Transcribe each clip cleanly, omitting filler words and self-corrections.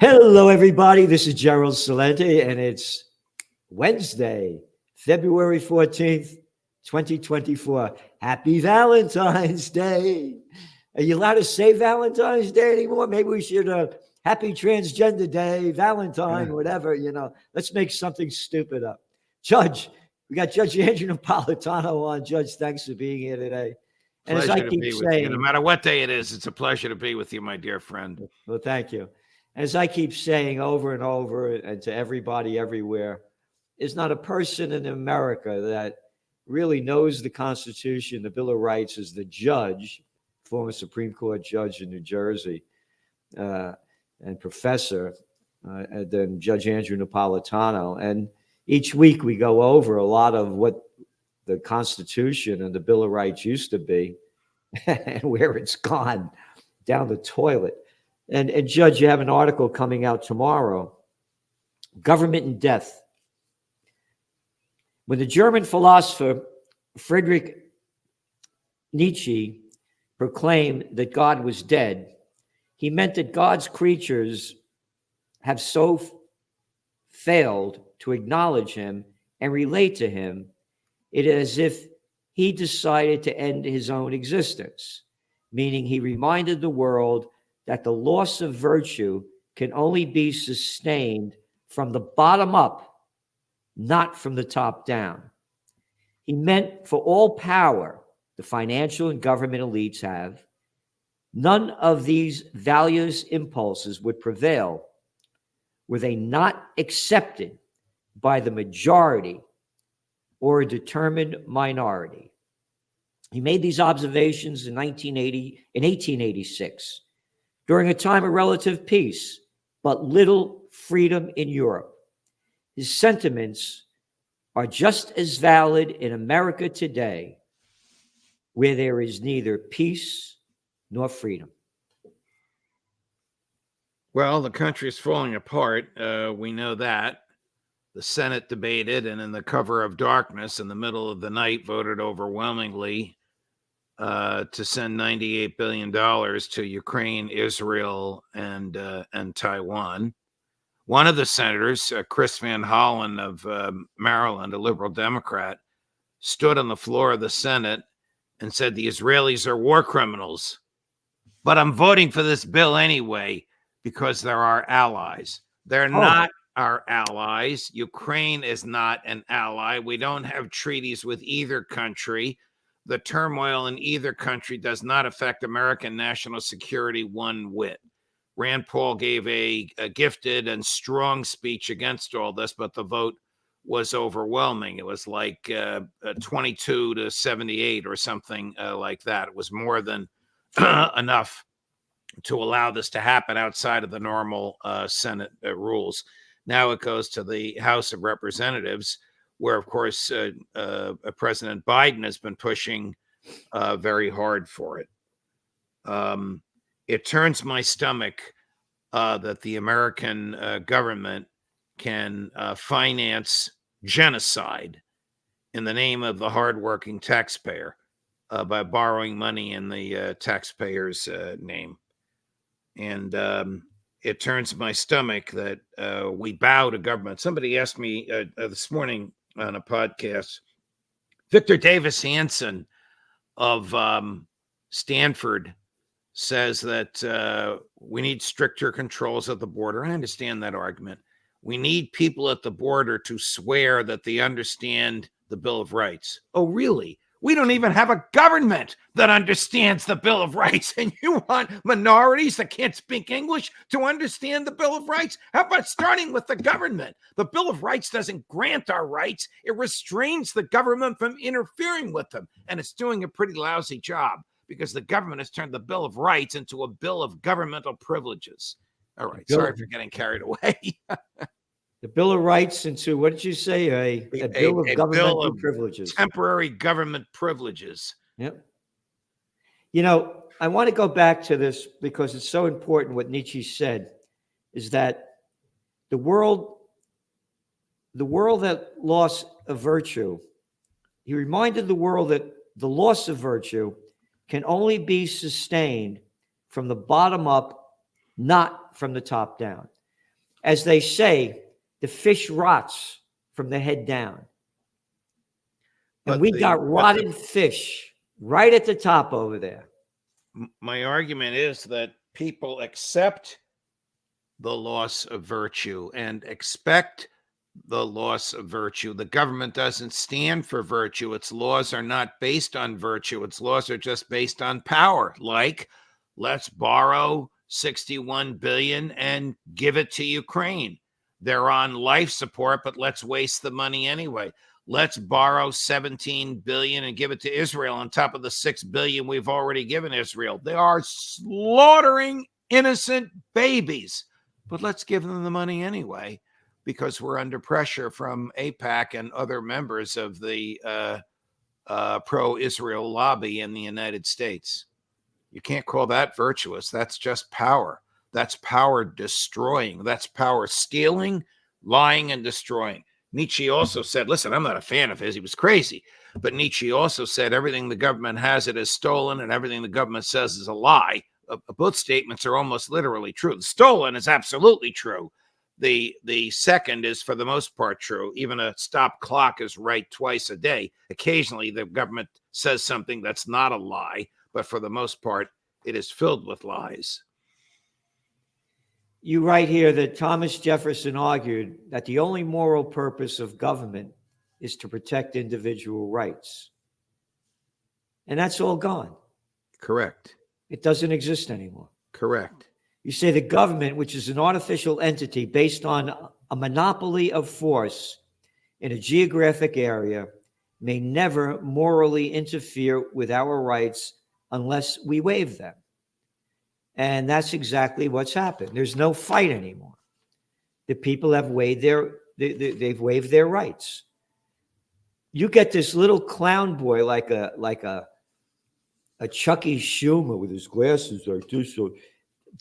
Hello, everybody. This is Gerald Salente, and it's Wednesday, February 14th, 2024. Happy Valentine's Day. Are you allowed to say Valentine's Day anymore? Maybe we should, Happy Transgender Day, Valentine, whatever, Let's make something stupid up. Judge, we got Judge Andrew Napolitano on. Judge, thanks for being here today. And as I keep saying, no matter what day it is, it's a pleasure to be with you, my dear friend. Well, thank you. As I keep saying over and over, and to everybody everywhere, there's not a person in America that really knows the Constitution, the Bill of Rights, as the judge, former Supreme Court judge in New Jersey, and professor, than Judge Andrew Napolitano. And each week we go over a lot of what the Constitution and the Bill of Rights used to be and where it's gone down the toilet. And Judge, you have an article coming out tomorrow, Government and Death. When the German philosopher Friedrich Nietzsche proclaimed that God was dead, he meant that God's creatures have so failed to acknowledge him and relate to him, it is as if he decided to end his own existence, meaning he reminded the world that the loss of virtue can only be sustained from the bottom up, not from the top down. He meant for all power the financial and government elites have, none of these values impulses would prevail were they not accepted by the majority or a determined minority. He made these observations in 1886. During a time of relative peace, but little freedom in Europe. His sentiments are just as valid in America today, where there is neither peace nor freedom. Well, the country is falling apart. We know that. The Senate debated, and in the cover of darkness, in the middle of the night, voted overwhelmingly to send $98 billion to Ukraine, Israel, and Taiwan. One of the senators, Chris Van Hollen of Maryland, a liberal Democrat, stood on the floor of the Senate and said the Israelis are war criminals. But I'm voting for this bill anyway because they're our allies. They're not our allies. Ukraine is not an ally. We don't have treaties with either country. The turmoil in either country does not affect American national security one whit. Rand Paul gave a gifted and strong speech against all this, but the vote was overwhelming. It was like 22 to 78 or something like that. It was more than enough to allow this to happen outside of the normal Senate rules. Now it goes to the House of Representatives, where, of course, President Biden has been pushing very hard for it. It turns my stomach that the American government can finance genocide in the name of the hardworking taxpayer by borrowing money in the taxpayer's name. And it turns my stomach that we bow to government. Somebody asked me this morning on a podcast, Victor Davis Hanson of Stanford says that we need stricter controls at the border. I understand that argument. We need people at the border to swear that they understand the Bill of Rights. Oh, really? We don't even have a government that understands the Bill of Rights, and you want minorities that can't speak English to understand the Bill of Rights? How about starting with the government? The Bill of Rights doesn't grant our rights. It restrains the government from interfering with them, and it's doing a pretty lousy job because the government has turned the Bill of Rights into a bill of governmental privileges. All right, sorry for getting carried away. The Bill of Rights into, what did you say? A bill of governmental privileges. Temporary government privileges. Yep. I want to go back to this because it's so important what Nietzsche said, is that the world that lost a virtue, he reminded the world that the loss of virtue can only be sustained from the bottom up, not from the top down. As they say, the fish rots from the head down. And we got rotted fish right at the top over there. My argument is that people accept the loss of virtue and expect the loss of virtue. The government doesn't stand for virtue. Its laws are not based on virtue. Its laws are just based on power. Like, let's borrow 61 billion and give it to Ukraine. They're on life support, but let's waste the money anyway. Let's borrow 17 billion and give it to Israel on top of the 6 billion we've already given Israel. They are slaughtering innocent babies, but let's give them the money anyway, because we're under pressure from AIPAC and other members of the pro-Israel lobby in the United States. You can't call that virtuous. That's just power. That's power destroying. That's power stealing, lying, and destroying. Nietzsche also said, listen, I'm not a fan of his. He was crazy. But Nietzsche also said everything the government has it is stolen and everything the government says is a lie. Both statements are almost literally true. The stolen is absolutely true. The second is for the most part true. Even a stop clock is right twice a day. Occasionally, the government says something that's not a lie, but for the most part, it is filled with lies. You write here that Thomas Jefferson argued that the only moral purpose of government is to protect individual rights. And that's all gone. Correct. It doesn't exist anymore. Correct. You say the government, which is an artificial entity based on a monopoly of force in a geographic area, may never morally interfere with our rights unless we waive them. And that's exactly what's happened. There's no fight anymore. The people have waived they've waived their rights. You get this little clown boy like a Chucky Schumer with his glasses like this, so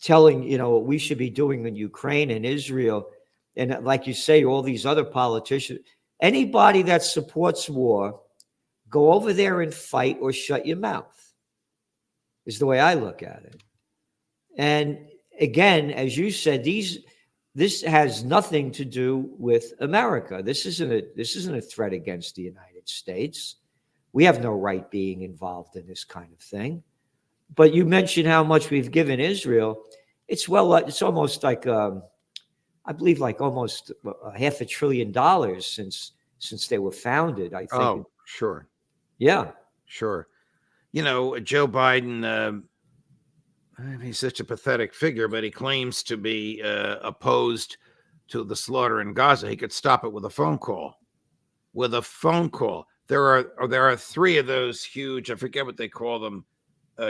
telling what we should be doing in Ukraine and Israel, and like you say, all these other politicians. Anybody that supports war, go over there and fight or shut your mouth, is the way I look at it. And again, as you said, this has nothing to do with America. This isn't a threat against the United States. We have no right being involved in this kind of thing. But you mentioned how much we've given Israel. It's almost like I believe like almost $500 billion since they were founded. I think. Oh, sure. Yeah, sure. Joe Biden. He's such a pathetic figure, but he claims to be opposed to the slaughter in Gaza. He could stop it with a phone call. With a phone call. There are 3 of those huge, I forget what they call them,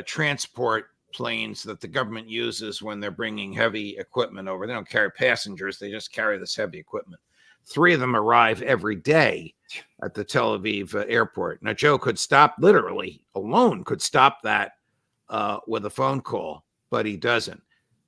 transport planes that the government uses when they're bringing heavy equipment over. They don't carry passengers. They just carry this heavy equipment. 3 of them arrive every day at the Tel Aviv airport. Now, Joe could stop, literally alone, could stop that with a phone call, but he doesn't.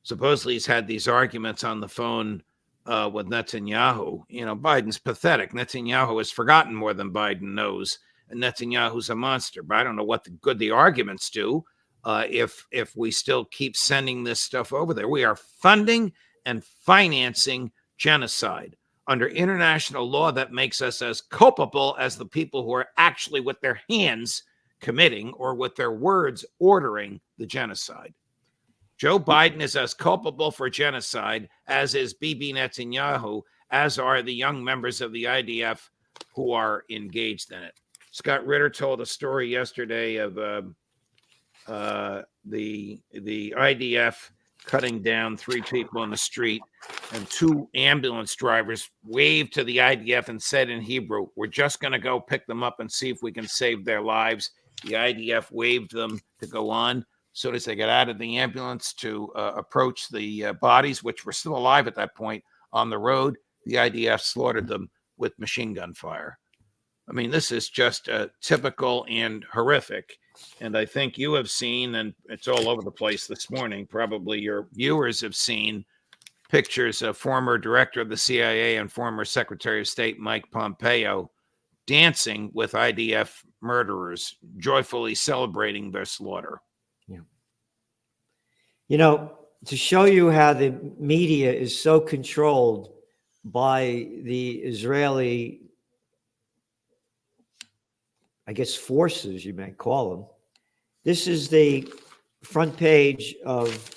Supposedly he's had these arguments on the phone with Netanyahu. Biden's pathetic. Netanyahu has forgotten more than Biden knows, and Netanyahu's a monster. But I don't know what good the arguments do if we still keep sending this stuff over there. We are funding and financing genocide under international law that makes us as culpable as the people who are actually with their hands committing or with their words ordering the genocide. Joe Biden is as culpable for genocide as is Bibi Netanyahu, as are the young members of the IDF who are engaged in it. Scott Ritter told a story yesterday of the IDF cutting down 3 people in the street, and 2 ambulance drivers waved to the IDF and said in Hebrew, "We're just going to go pick them up and see if we can save their lives." The IDF waved them to go on. So as they got out of the ambulance to approach the bodies, which were still alive at that point, on the road, the IDF slaughtered them with machine gun fire. I mean, this is just typical and horrific. And I think you have seen, and it's all over the place this morning, probably your viewers have seen pictures of former director of the CIA and former Secretary of State Mike Pompeo dancing with IDF murderers, joyfully celebrating their slaughter. Yeah. to show you how the media is so controlled by the Israeli, I guess, forces, you might call them. This is the front page of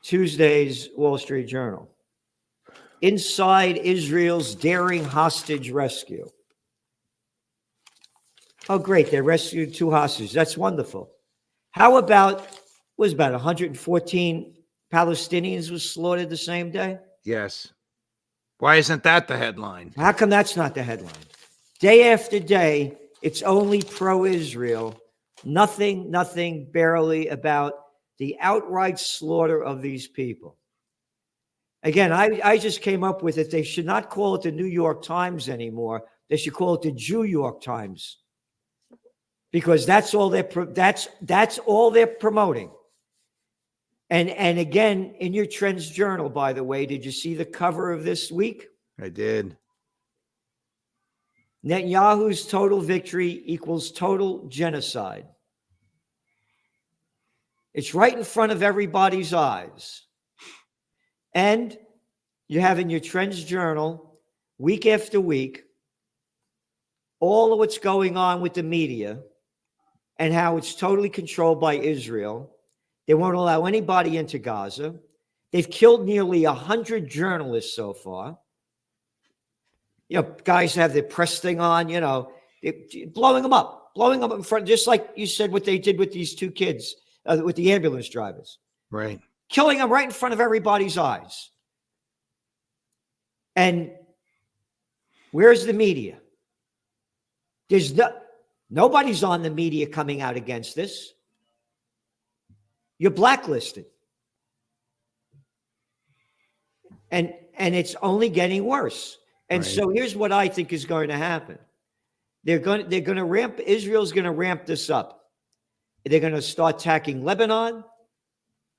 Tuesday's Wall Street Journal. Inside Israel's daring hostage rescue. Oh, great. They rescued 2 hostages. That's wonderful. How about, was about 114 Palestinians was slaughtered the same day? Yes. Why isn't that the headline? How come that's not the headline? Day after day, it's only pro-Israel. Nothing, barely about the outright slaughter of these people. Again, I just came up with it. They should not call it the New York Times anymore. They should call it the Jew York Times, because that's all they're promoting. And again, in your Trends Journal, by the way, did you see the cover of this week? I did. Netanyahu's total victory equals total genocide. It's right in front of everybody's eyes. And you have in your Trends Journal, week after week, all of what's going on with the media and how it's totally controlled by Israel. They won't allow anybody into Gaza. They've killed nearly 100 journalists so far. You know, guys have their press thing on, you know, blowing them up in front, just like you said what they did with these 2 kids, with the ambulance drivers. Right. Killing them right in front of everybody's eyes. And where's the media? There's nobody's on the media coming out against this. You're blacklisted. And it's only getting worse. And right. So here's what I think is going to happen. Israel's going to ramp this up. They're going to start attacking Lebanon.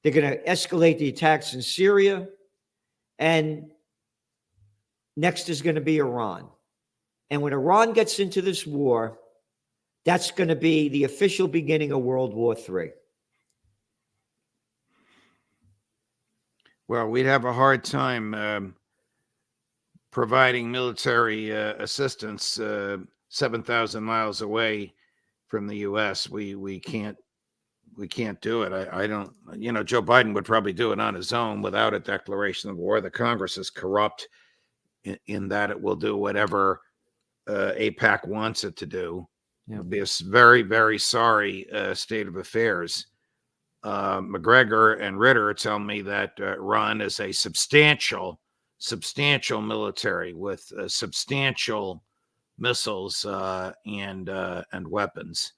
They're going to escalate the attacks in Syria. And next is going to be Iran. And when Iran gets into this war, that's going to be the official beginning of World War III. Well, we'd have a hard time providing military assistance 7,000 miles away from the U.S. We can't do it. I don't, Joe Biden would probably do it on his own without a declaration of war. The Congress is corrupt in that it will do whatever AIPAC wants it to do. Yeah. It'll be a very, very sorry state of affairs. McGregor and Ritter tell me that Iran is a substantial military with substantial missiles and weapons.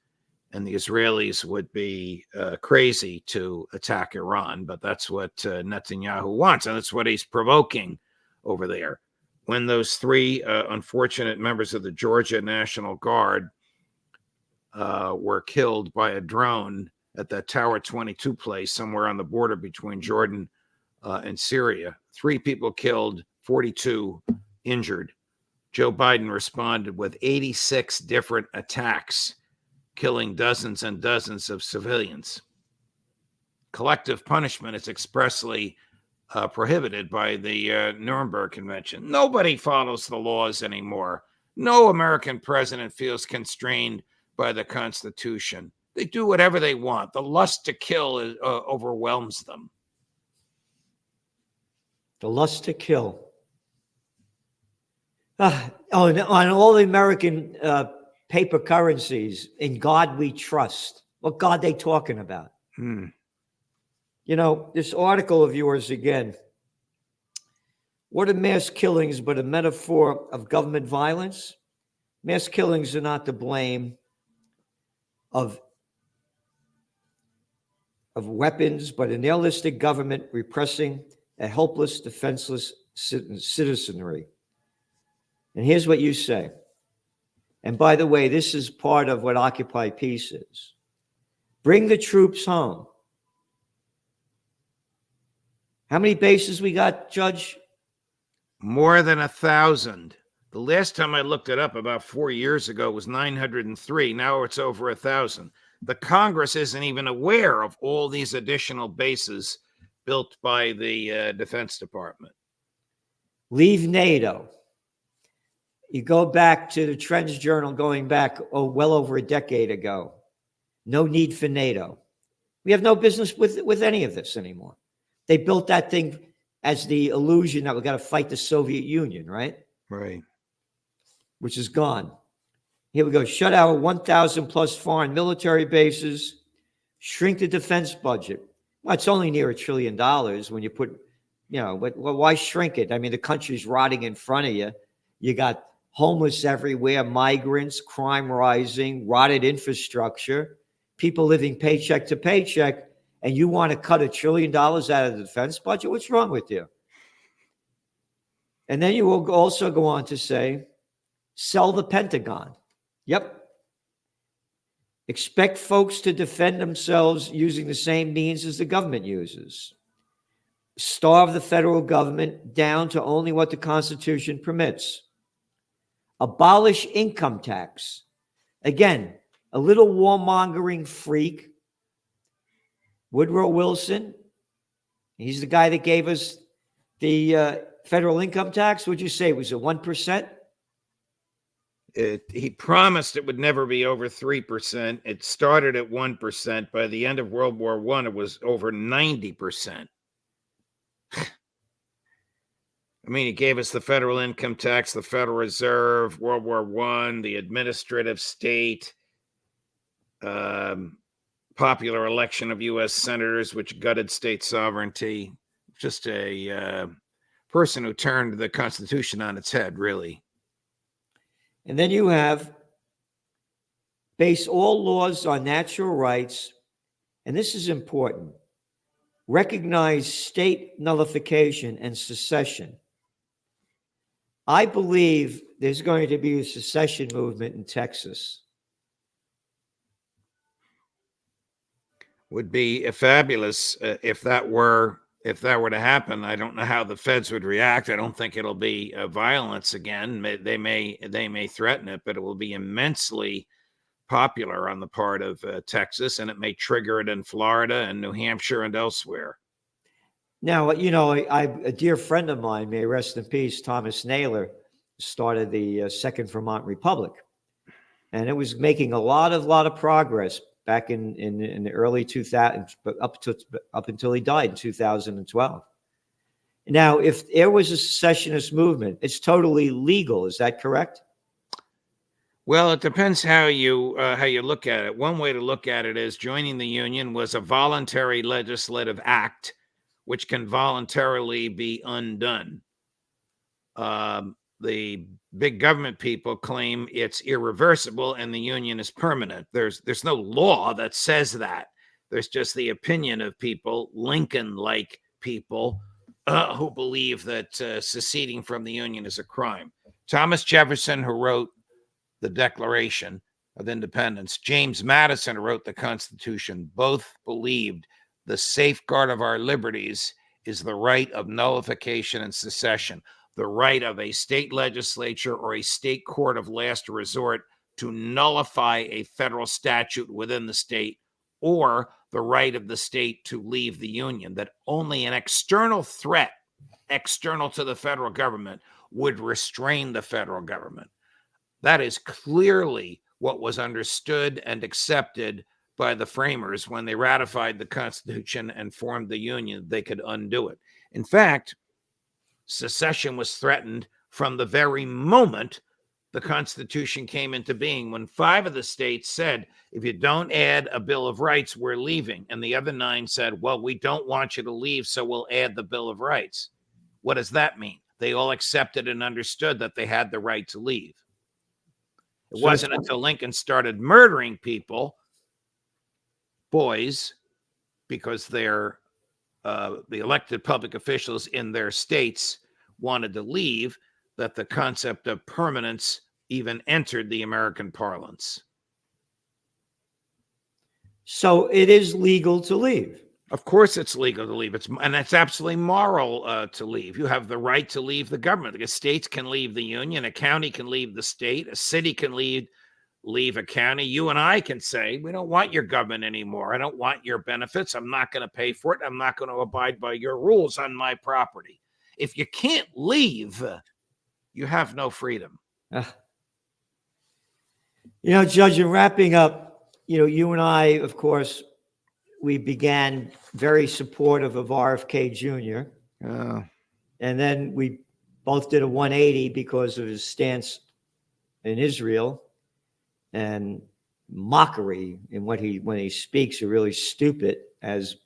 And the Israelis would be crazy to attack Iran, but that's what Netanyahu wants, and that's what he's provoking over there. When those 3 unfortunate members of the Georgia National Guard were killed by a drone at that Tower 22 place somewhere on the border between Jordan and Syria, 3 people killed, 42 injured. Joe Biden responded with 86 different attacks, killing dozens and dozens of civilians. Collective punishment is expressly prohibited by the Nuremberg Convention. Nobody follows the laws anymore. No American president feels constrained by the Constitution. They do whatever they want. The lust to kill overwhelms them. The lust to kill. On all the American paper currencies, in God we trust. What God they talking about? This article of yours again. What are mass killings but a metaphor of government violence? Mass killings are not to blame of weapons, but an nihilistic government repressing a helpless, defenseless citizenry. And here's what you say. And by the way, this is part of what Occupy Peace is. Bring the troops home. How many bases we got, Judge? More than 1,000. The last time I looked it up about 4 years ago was 903. Now it's over 1,000. The Congress isn't even aware of all these additional bases built by the Defense Department. Leave NATO. You go back to the Trends Journal going back, well over a decade ago. No need for NATO. We have no business with any of this anymore. They built that thing as the illusion that we're going to fight the Soviet Union, right? Right. Which is gone. Here we go. Shut our 1,000 plus foreign military bases, shrink the defense budget. Well, it's only near $1 trillion when you put, but why shrink it? I mean, the country's rotting in front of you. You got homeless everywhere, migrants, crime rising, rotted infrastructure, people living paycheck to paycheck, and you want to cut $1 trillion out of the defense budget? What's wrong with you? And then you will also go on to say, sell the Pentagon. Yep. Expect folks to defend themselves using the same means as the government uses. Starve the federal government down to only what the Constitution permits. Abolish income tax. Again, a little warmongering freak, Woodrow Wilson, he's the guy that gave us the federal income tax. What'd you say? Was it 1%? He promised it would never be over 3%. It started at 1%. By the end of World War I, it was over 90%. I mean, he gave us the federal income tax, the Federal Reserve, World War I, the administrative state, popular election of U.S. senators, which gutted state sovereignty. Just a person who turned the Constitution on its head, really. And then you have base all laws on natural rights, and this is important, recognize state nullification and secession. I believe there's going to be a secession movement in Texas. Would be fabulous if that were to happen. I don't know how the feds would react. I don't think it'll be violence again. They may threaten it, but it will be immensely popular on the part of Texas, and it may trigger it in Florida and New Hampshire and elsewhere. Now, a dear friend of mine, may rest in peace, Thomas Naylor, started the Second Vermont Republic, and it was making a lot of progress back in the early 2000s, but up until he died in 2012. Now, if there was a secessionist movement, it's totally legal. Is that correct? Well, it depends how you look at it. One way to look at it is joining the Union was a voluntary legislative act, which can voluntarily be undone. The big government people claim it's irreversible and the Union is permanent. There's no law that says that. There's just the opinion of people, Lincoln-like people, who believe that seceding from the Union is a crime. Thomas Jefferson, who wrote the Declaration of Independence, James Madison, who wrote the Constitution, both believed the safeguard of our liberties is the right of nullification and secession, the right of a state legislature or a state court of last resort to nullify a federal statute within the state, or the right of the state to leave the Union, that only an external threat, external to the federal government, would restrain the federal government. That is clearly what was understood and accepted by the framers when they ratified the Constitution and formed the Union. They could undo it. In fact, secession was threatened from the very moment the Constitution came into being, when 5 of the states said, if you don't add a Bill of Rights, we're leaving. And the other 9 said, well, we don't want you to leave, so we'll add the Bill of Rights. What does that mean? They all accepted and understood that they had the right to leave. It wasn't until Lincoln started murdering people, boys, because they're the elected public officials in their states wanted to leave, that the concept of permanence even entered the American parlance. So it is legal to leave. Of course it's legal to leave. And it's absolutely moral to leave. You have the right to leave the government. The states can leave the Union. A county can leave the state. A city can leave leave a county, you and I can say, we don't want your government anymore. I don't want your benefits. I'm not going to pay for it. I'm not going to abide by your rules on my property. If you can't leave, you have no freedom. Judge, in wrapping up, you and I, of course, we began very supportive of RFK Jr. And then we both did a 180 because of his stance in Israel and mockery in when he speaks are really stupid, as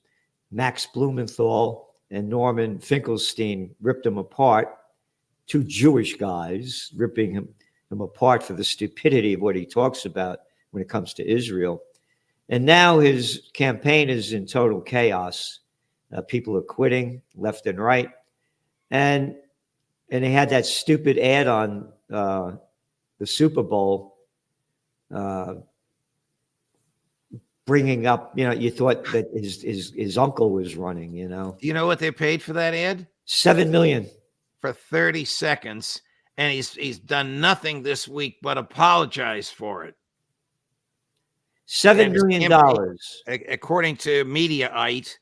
Max Blumenthal and Norman Finkelstein ripped him apart. Two Jewish guys ripping him apart for the stupidity of what he talks about when it comes to Israel. And now his campaign is in total chaos. People are quitting left and right. And they had that stupid ad on the Super Bowl bringing up, you thought that his uncle was running, Do you know what they paid for that ad? $7 million. For 30 seconds. And he's done nothing this week but apologize for it. $7 million. According to Mediaite,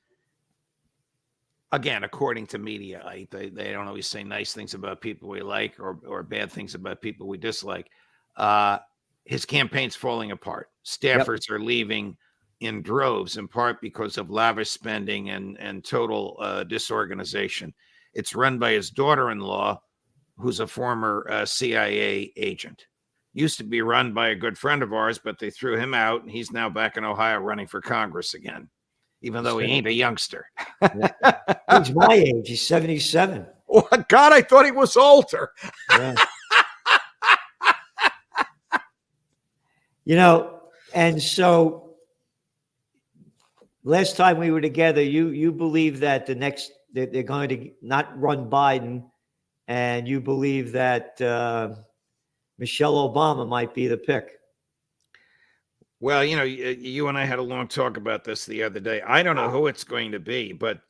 again, according to Mediaite, they don't always say nice things about people we like or bad things about people we dislike. His campaign's falling apart. Staffers are leaving in droves, in part because of lavish spending and total disorganization. It's run by his daughter-in-law, who's a former CIA agent. Used to be run by a good friend of ours, but they threw him out, and he's now back in Ohio running for Congress again, even though he ain't a youngster. He's my age. He's 77. Oh, God, I thought he was older. Yeah. And so last time we were together, you believe that they're going to not run Biden, and you believe that Michelle Obama might be the pick. Well, you and I had a long talk about this the other day. I don't know who it's going to be, but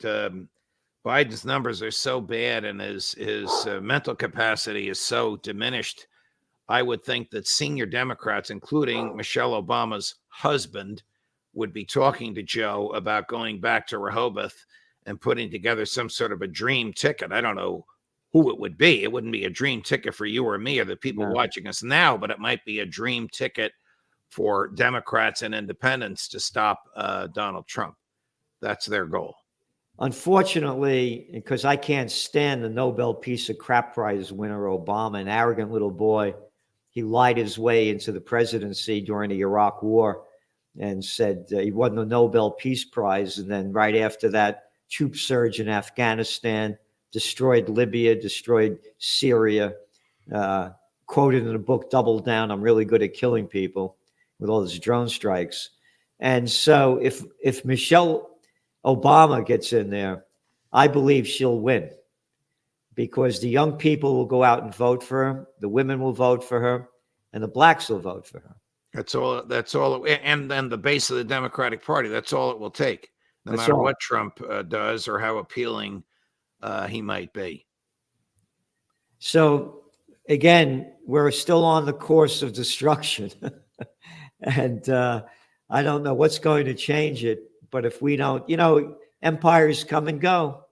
Biden's numbers are so bad and his mental capacity is so diminished. I would think that senior Democrats, including Michelle Obama's husband, would be talking to Joe about going back to Rehoboth and putting together some sort of a dream ticket. I don't know who it would be. It wouldn't be a dream ticket for you or me or the people watching us now, but it might be a dream ticket for Democrats and independents to stop Donald Trump. That's their goal. Unfortunately, because I can't stand the Nobel Peace of Crap Prize winner, Obama, an arrogant little boy. He lied his way into the presidency during the Iraq War and said he won the Nobel Peace Prize. And then right after that, troop surge in Afghanistan, destroyed Libya, destroyed Syria, quoted in the book, Double Down, I'm really good at killing people, with all those drone strikes. And so if Michelle Obama gets in there, I believe she'll win, because the young people will go out and vote for her, the women will vote for her, and the blacks will vote for her. That's all. And then the base of the Democratic Party, that's all it will take, no matter what Trump does or how appealing he might be. So again, we're still on the course of destruction. And I don't know what's going to change it. But if we don't, empires come and go.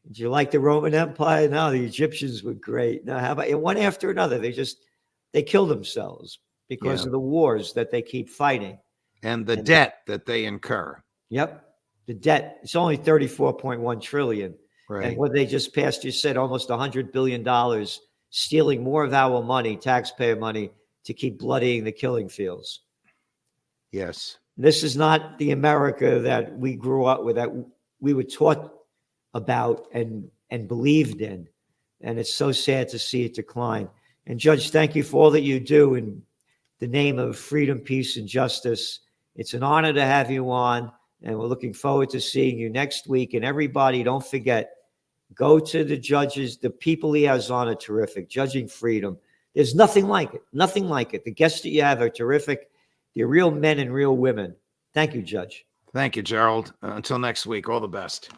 Did you like the Roman Empire? No, the Egyptians were great. Now, how about one after another? They kill themselves because of the wars that they keep fighting. And the debt that they incur. Yep. The debt, it's only 34.1 trillion. Right. And what they just passed, you said almost $100 billion, stealing more of our money, taxpayer money, to keep bloodying the killing fields. Yes. This is not the America that we grew up with, that we were taught about and believed in. And it's so sad to see it decline. And Judge, thank you for all that you do in the name of freedom, peace, and justice. It's an honor to have you on, and we're looking forward to seeing you next week. And everybody, don't forget, go to the judges. The people he has on are terrific. Judging Freedom. There's nothing like it. Nothing like it. The guests that you have are terrific. They're real men and real women. Thank you, Judge. Thank you, Gerald. Until next week, all the best.